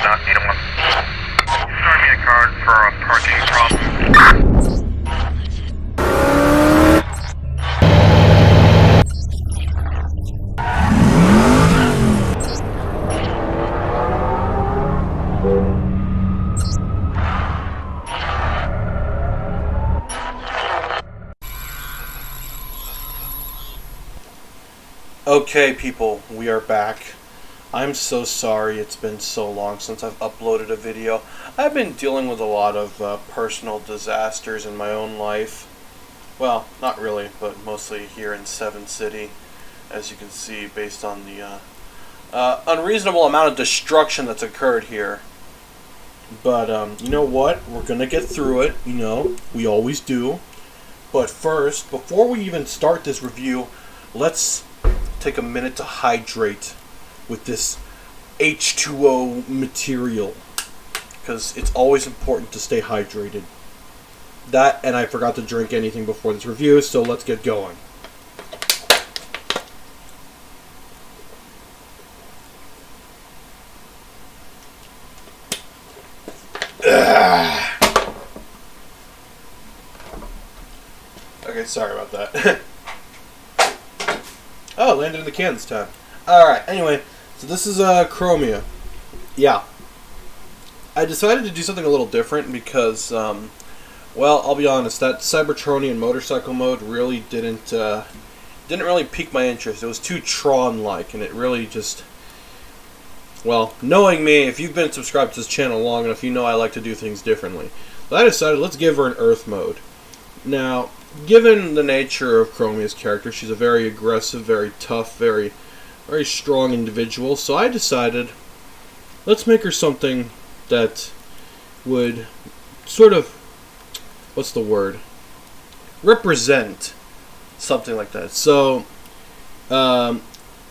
not 801. Start me a card for a parking problem. Okay, people, we are back. I'm so sorry it's been so long since I've uploaded a video. I've been dealing with a lot of personal disasters in my own life. Well, not really, but mostly here in Seven City, as you can see, based on the unreasonable amount of destruction that's occurred here. But you know what? We're gonna get through it. You know, we always do. But first, before we even start this review, let's take a minute to hydrate with this H2O material, because it's always important to stay hydrated. That, and I forgot to drink anything before this review, so let's get going. Okay, sorry about that. Oh, landed in the can this time. Alright, anyway, so this is Chromia. Yeah. I decided to do something a little different because, well, I'll be honest, that Cybertronian motorcycle mode really didn't really pique my interest. It was too Tron-like, and it really just... Well, knowing me, if you've been subscribed to this channel long enough, you know I like to do things differently. So I decided, let's give her an Earth mode. Now, given the nature of Chromia's character, she's a very aggressive, very tough, very strong individual, so I decided, let's make her something that would sort of, what's the word, represent something like that. So,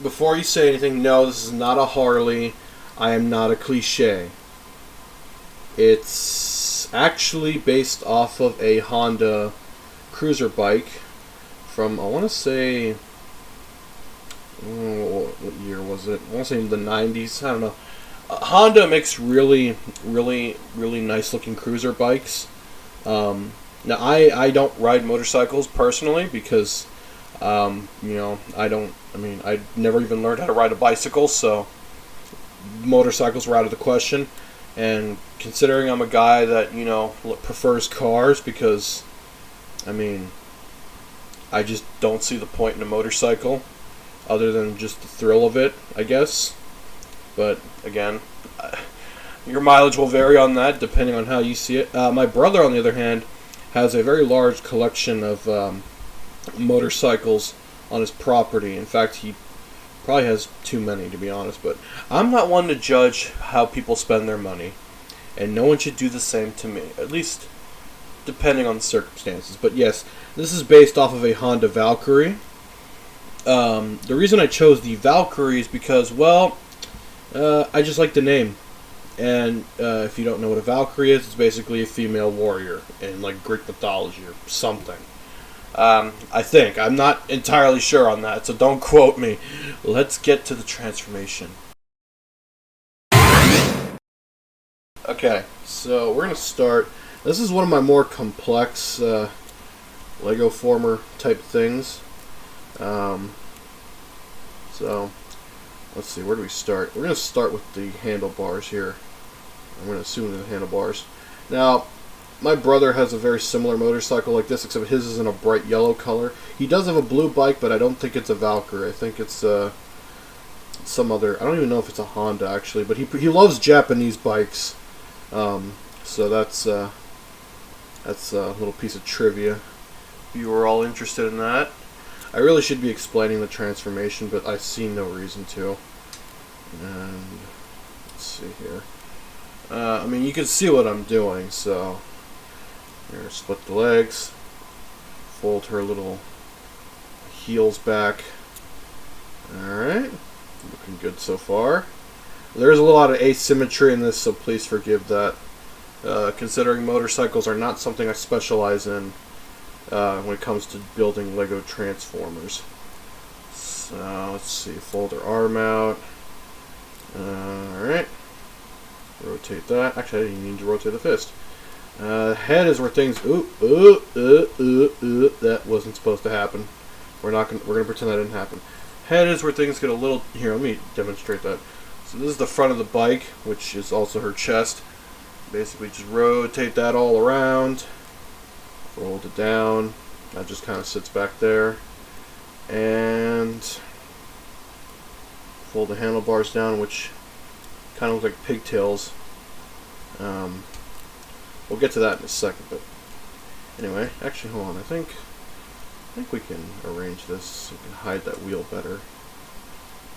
before you say anything, no, this is not a Harley. I am not a cliche. It's actually based off of a Honda cruiser bike from, I want to say, what year was it? I want to say the 90s. I don't know. Honda makes really nice looking cruiser bikes. Now I don't ride motorcycles personally because you know, I never even learned how to ride a bicycle, so motorcycles were out of the question. And considering I'm a guy that, you know, prefers cars because, I mean, I just don't see the point in a motorcycle other than just the thrill of it, I guess. But again, your mileage will vary on that depending on how you see it. My brother, on the other hand, has a very large collection of motorcycles on his property. In fact, he probably has too many, to be honest. But I'm not one to judge how people spend their money, and no one should do the same to me, at least depending on the circumstances. But yes, this is based off of a Honda Valkyrie. The reason I chose the Valkyrie is because, well, I just like the name. And if you don't know what a Valkyrie is, it's basically a female warrior in like Greek mythology or something. I think. I'm not entirely sure on that, so don't quote me. Let's get to the transformation. Okay, so we're going to start. This is one of my more complex Lego former type things. So, let's see, where do we start? We're going to start with the handlebars here. I'm going to assume they're the handlebars. Now, my brother has a very similar motorcycle like this, except his is in a bright yellow color. He does have a blue bike, but I don't think it's a Valkyrie. I think it's some other, I don't even know if it's a Honda, actually, but he loves Japanese bikes. So that's a little piece of trivia. If you were all interested in that. I really should be explaining the transformation, but I see no reason to. And let's see here. I mean, you can see what I'm doing, so here, split the legs, fold her little heels back. Alright, looking good so far. There's a lot of asymmetry in this, so please forgive that. Considering motorcycles are not something I specialize in when it comes to building Lego Transformers. So, let's see, fold her arm out. Alright. rotate that. Actually, I didn't need to rotate the fist. Head is where things. That wasn't supposed to happen. We're gonna pretend that didn't happen. Head is where things get a little. Here, let me demonstrate that. So this is the front of the bike, which is also her chest. Basically, just rotate that all around. Fold it down. That just kind of sits back there, and fold the handlebars down, which kind of look like pigtails. We'll get to that in a second, but anyway, actually, hold on. I think we can arrange this so we can hide that wheel better.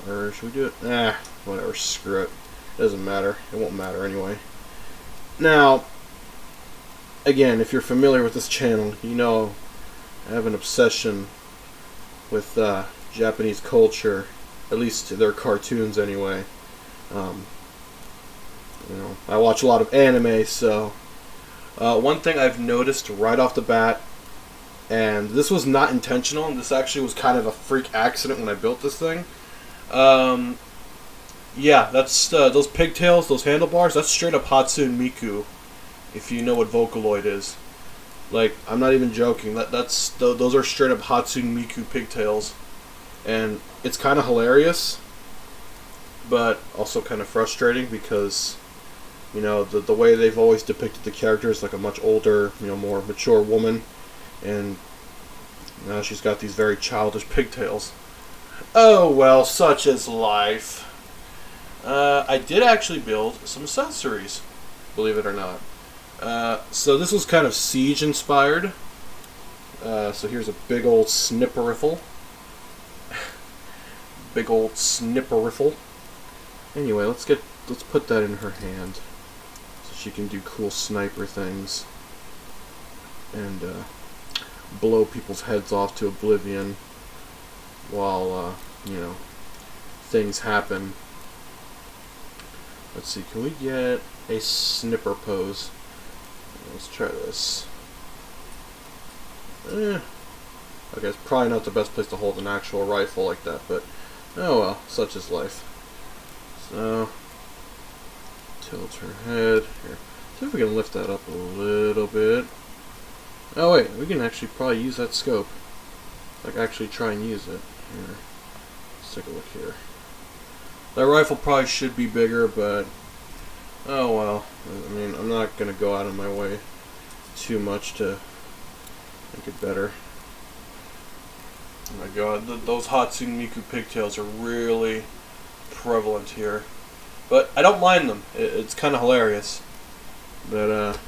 Or should we do it? Whatever. Screw it. It doesn't matter. It won't matter anyway. Now, again, if you're familiar with this channel, you know I have an obsession with Japanese culture, at least their cartoons anyway. I watch a lot of anime, so one thing I've noticed right off the bat, and this was not intentional, and this actually was kind of a freak accident when I built this thing. Yeah, that's those pigtails, those handlebars. That's straight up Hatsune Miku, if you know what Vocaloid is. Like, I'm not even joking. Those are straight up Hatsune Miku pigtails, and it's kind of hilarious, but also kind of frustrating because, you know, the way they've always depicted the character is like a much older, you know, more mature woman, and now she's got these very childish pigtails. Oh well, such is life. I did actually build some accessories, believe it or not. So this was kind of Siege inspired. So here's a big old snipperiffle. Big old snipperiffle. Anyway, let's put that in her hand so she can do cool sniper things and blow people's heads off to oblivion while you know, things happen. Let's see, can we get a snipper pose? Let's try this. Okay, it's probably not the best place to hold an actual rifle like that, but oh well, such is life. So, tilt her head. Here, see if we can lift that up a little bit. Oh wait, we can actually probably use that scope. Like, actually try and use it. Here, let's take a look here. That rifle probably should be bigger, but oh well. I mean, I'm not going to go out of my way too much to make it better. Oh my god, those Hatsune Miku pigtails are really prevalent here. But I don't mind them. It's kind of hilarious. But,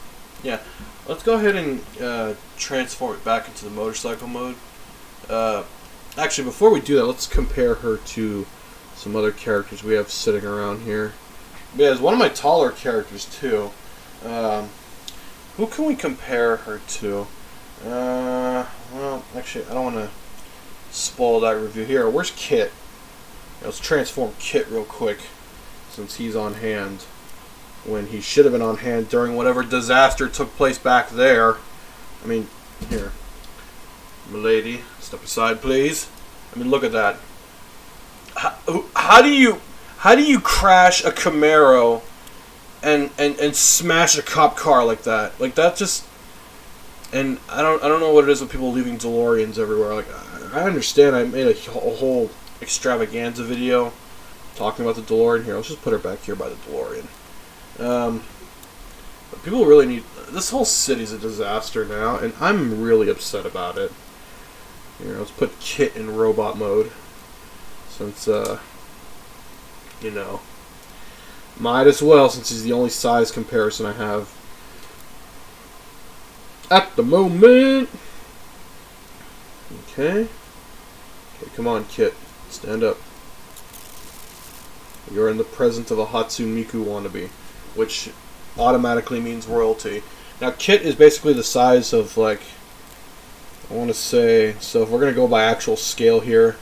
yeah. Let's go ahead and transform it back into the motorcycle mode. Actually, before we do that, let's compare her to some other characters we have sitting around here. Yeah, it's one of my taller characters too. Who can we compare her to? Well, actually, I don't want to spoil that review here. Where's Kit? Let's transform Kit real quick, since he's on hand when he should have been on hand during whatever disaster took place back there. I mean, here, milady, step aside, please. I mean, look at that. How do you crash a Camaro and smash a cop car like that? Like, that just, and I don't know what it is with people leaving DeLoreans everywhere. Like, I understand. I made a whole extravaganza video talking about the DeLorean here. Let's just put her back here by the DeLorean. But people really need, this whole city's a disaster now, and I'm really upset about it. Here, let's put Kit in robot mode. Since, you know, might as well, since he's the only size comparison I have at the moment. Okay. Okay, come on, Kit. Stand up. You're in the presence of a Hatsune Miku wannabe, which automatically means royalty. Now, Kit is basically the size of, like, I want to say, so if we're going to go by actual scale here,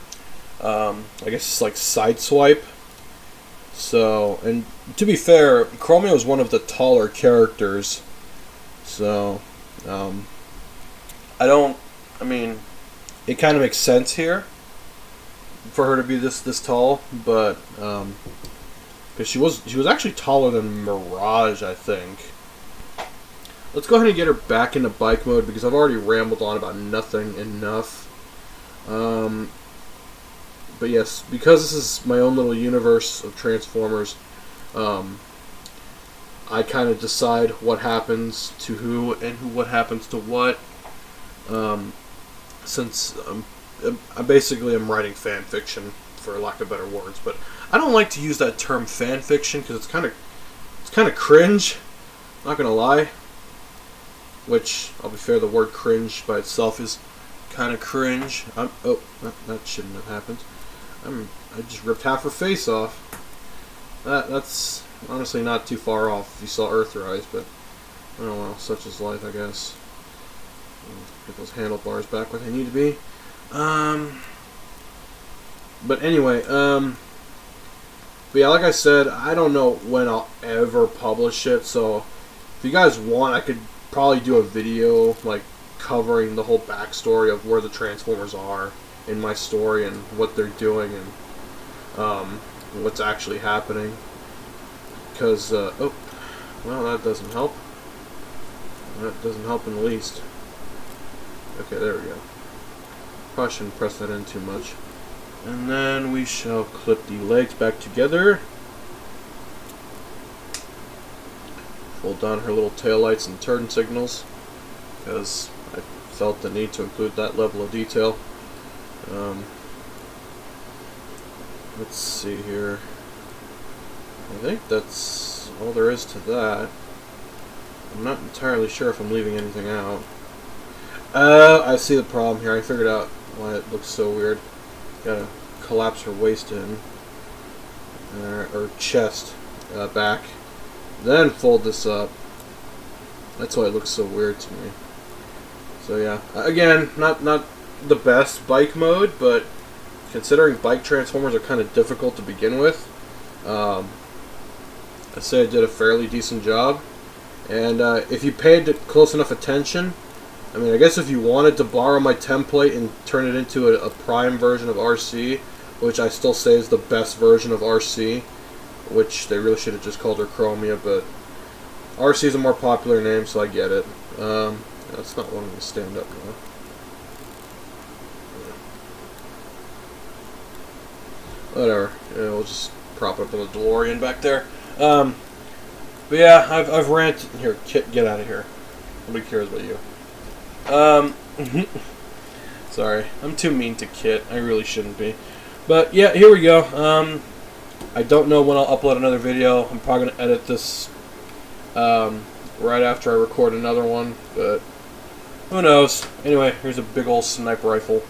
I guess it's like Sideswipe. So, and to be fair, Chromia is one of the taller characters. So, I mean, it kind of makes sense here for her to be this tall, but because she was actually taller than Mirage, I think. Let's go ahead and get her back into bike mode because I've already rambled on about nothing enough. But yes, because this is my own little universe of Transformers, I kind of decide what happens to who and what happens to what. Since I basically am writing fan fiction, for lack of better words, but I don't like to use that term fan fiction because it's kind of cringe. Not gonna lie. Which, I'll be fair, the word cringe by itself is kind of cringe. Oh, that shouldn't have happened. I just ripped half her face off. That's honestly not too far off if you saw Earthrise, but oh well, such is life, I guess. Get those handlebars back where they need to be. But anyway, but yeah, like I said, I don't know when I'll ever publish it, so if you guys want, I could probably do a video like covering the whole backstory of where the Transformers are in my story and what they're doing and what's actually happening. Because oh, well, that doesn't help. That doesn't help in the least. Okay, there we go. Probably shouldn't press that in too much. And then we shall clip the legs back together. Fold down her little taillights and turn signals, because I felt the need to include that level of detail. Let's see here. I think that's all there is to that. I'm not entirely sure if I'm leaving anything out. I see the problem here. I figured out why it looks so weird. Gotta collapse her waist in, or chest back. Then fold this up. That's why it looks so weird to me. So yeah, again, not the best bike mode, but considering bike Transformers are kind of difficult to begin with, I'd say I did a fairly decent job. And if you paid close enough attention, I mean, I guess if you wanted to borrow my template and turn it into a prime version of RC, which I still say is the best version of RC, which they really should have just called her Chromia, but RC is a more popular name, so I get it. That's not wanting to stand up now. Whatever. Yeah, we'll just prop up in the DeLorean back there. But yeah, I've ranted. Here, Kit, get out of here. Nobody cares about you. Sorry, I'm too mean to Kit. I really shouldn't be. But yeah, here we go. I don't know when I'll upload another video. I'm probably going to edit this right after I record another one, but who knows. Anyway, here's a big old sniper rifle.